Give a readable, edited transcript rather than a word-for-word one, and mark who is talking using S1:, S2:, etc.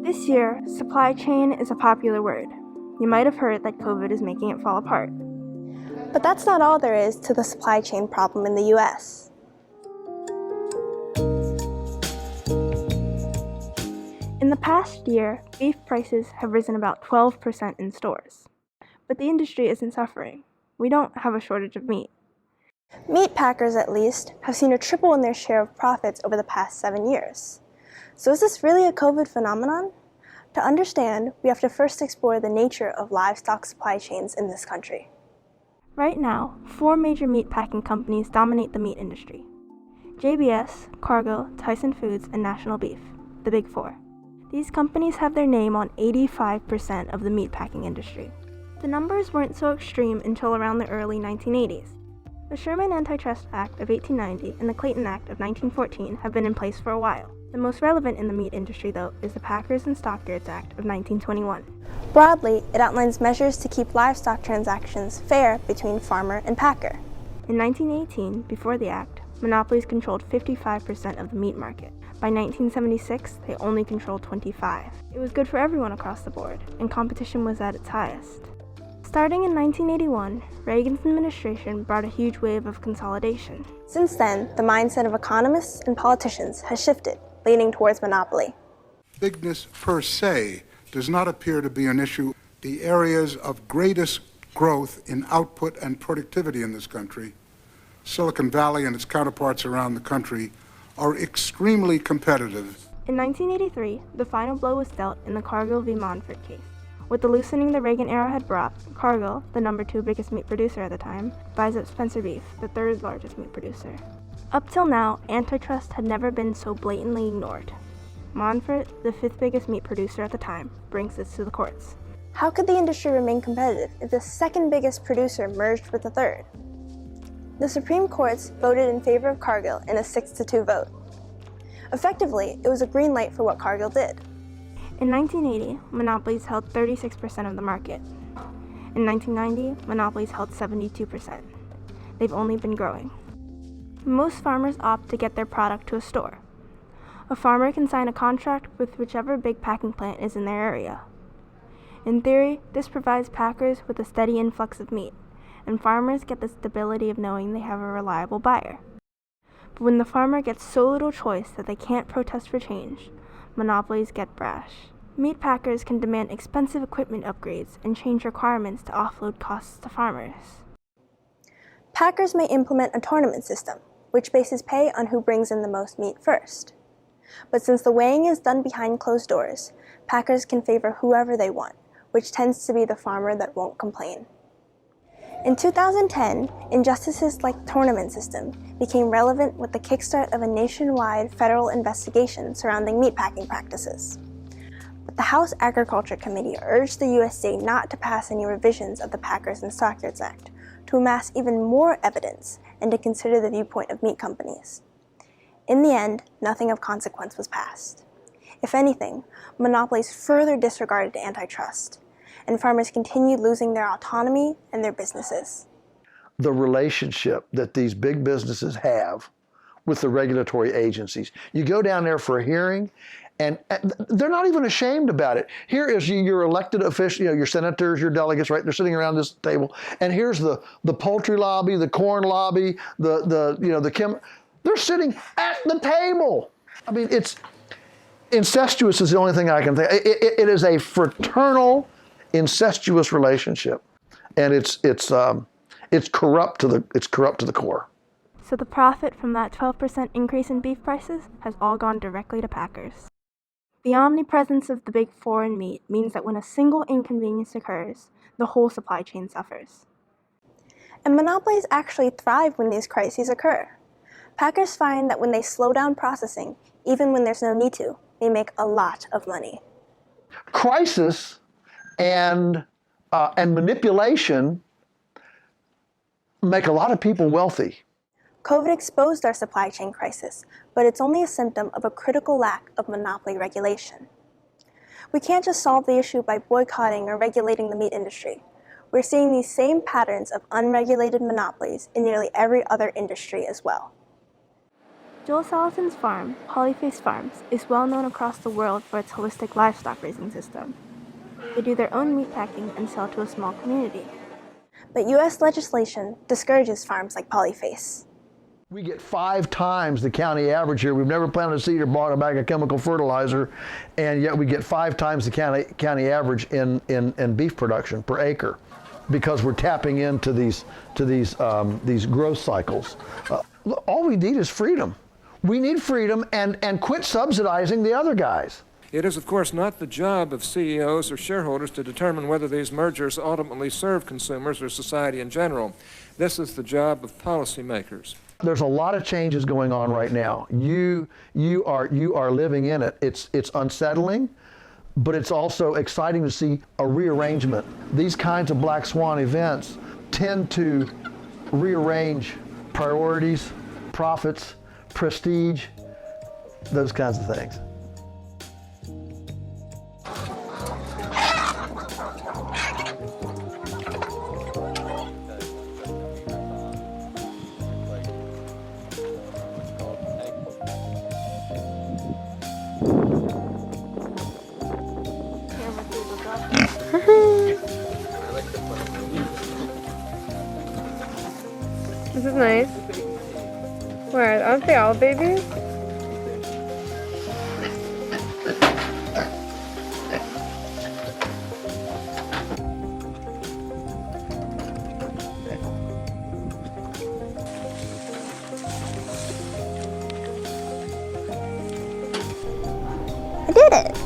S1: This year, supply chain is a popular word. You might have heard that COVID is making it fall apart.
S2: But that's not all there is to the supply chain problem in the U.S.
S1: In the past year, beef prices have risen about 12% in stores. But the industry isn't suffering. We don't have a shortage of meat.
S2: Meat packers, at least, have seen a triple in their share of profits over the past 7 years. So is this really a COVID phenomenon? To understand, we have to first explore the nature of livestock supply chains in this country.
S1: Right now, 4 major meat packing companies dominate the meat industry: JBS, Cargill, Tyson Foods, and National Beef, the Big Four. These companies have their name on 85% of the meat packing industry. The numbers weren't so extreme until around the early 1980s. The Sherman Antitrust Act of 1890 and the Clayton Act of 1914 have been in place for a while. The most relevant in the meat industry, though, is the Packers and Stockyards Act of 1921.
S2: Broadly, it outlines measures to keep livestock transactions fair between farmer and packer.
S1: In 1918, before the act, monopolies controlled 55% of the meat market. By 1976, they only controlled 25%. It was good for everyone across the board, and competition was at its highest. Starting in 1981, Reagan's administration brought a huge wave of consolidation.
S2: Since then, the mindset of economists and politicians has shifted, leaning towards monopoly.
S3: Bigness per se does not appear to be an issue. The areas of greatest growth in output and productivity in this country, Silicon Valley and its counterparts around the country, are extremely competitive.
S1: In 1983, the final blow was dealt in the Cargill v. Monfort case. With the loosening the Reagan era had brought, Cargill, the number 2 biggest meat producer at the time, buys up Spencer Beef, the 3rd largest meat producer. Up till now, antitrust had never been so blatantly ignored. Monfort, the 5th biggest meat producer at the time, brings this to the courts.
S2: How could the industry remain competitive if the 2nd biggest producer merged with the 3rd? The Supreme Courts voted in favor of Cargill in a 6-2 vote. Effectively, it was a green light for what Cargill did.
S1: In 1980, monopolies held 36% of the market. In 1990, monopolies held 72%. They've only been growing. Most farmers opt to get their product to a store. A farmer can sign a contract with whichever big packing plant is in their area. In theory, this provides packers with a steady influx of meat, and farmers get the stability of knowing they have a reliable buyer. But when the farmer gets so little choice that they can't protest for change, monopolies get brash. Meat packers can demand expensive equipment upgrades and change requirements to offload costs to farmers.
S2: Packers may implement a tournament system, which bases pay on who brings in the most meat first. But since the weighing is done behind closed doors, packers can favor whoever they want, which tends to be the farmer that won't complain. In 2010, injustices like the tournament system became relevant with the kickstart of a nationwide federal investigation surrounding meatpacking practices. But the House Agriculture Committee urged the USA not to pass any revisions of the Packers and Stockyards Act to amass even more evidence and to consider the viewpoint of meat companies. In the end, nothing of consequence was passed. If anything, monopolies further disregarded antitrust, and farmers continued losing their autonomy and their businesses.
S4: The relationship that these big businesses have with the regulatory agencies. You go down there for a hearing, and they're not even ashamed about it. Here is your elected official, your senators, your delegates, right? They're sitting around this table, and here's the poultry lobby, the corn lobby, they're sitting at the table. I mean, it's incestuous is the only thing I can think. It is a fraternal, incestuous relationship, and it's corrupt to the core.
S1: So the profit from that 12% increase in beef prices has all gone directly to packers. The omnipresence of the Big Four in meat means that when a single inconvenience occurs, the whole supply chain suffers.
S2: And monopolies actually thrive when these crises occur. Packers find that when they slow down processing, even when there's no need to, they make a lot of money.
S4: Crisis and manipulation make a lot of people wealthy.
S2: COVID exposed our supply chain crisis, but it's only a symptom of a critical lack of monopoly regulation. We can't just solve the issue by boycotting or regulating the meat industry. We're seeing these same patterns of unregulated monopolies in nearly every other industry as well.
S1: Joel Salatin's farm, Polyface Farms, is well known across the world for its holistic livestock raising system. They do their own meat packing and sell to a small community.
S2: But U.S. legislation discourages farms like Polyface.
S4: We get 5 times the county average here. We've never planted a seed or bought a bag of chemical fertilizer, and yet we get 5 times the county average in beef production per acre, because we're tapping into these growth cycles. All we need is freedom. We need freedom and quit subsidizing the other guys.
S5: It is, of course, not the job of CEOs or shareholders to determine whether these mergers ultimately serve consumers or society in general. This is the job of policymakers.
S4: There's a lot of changes going on right now. You are living in it. It's unsettling, but it's also exciting to see a rearrangement. These kinds of black swan events tend to rearrange priorities, profits, prestige, those kinds of things.
S6: This is nice. Where? Aren't they all babies?
S2: I did it!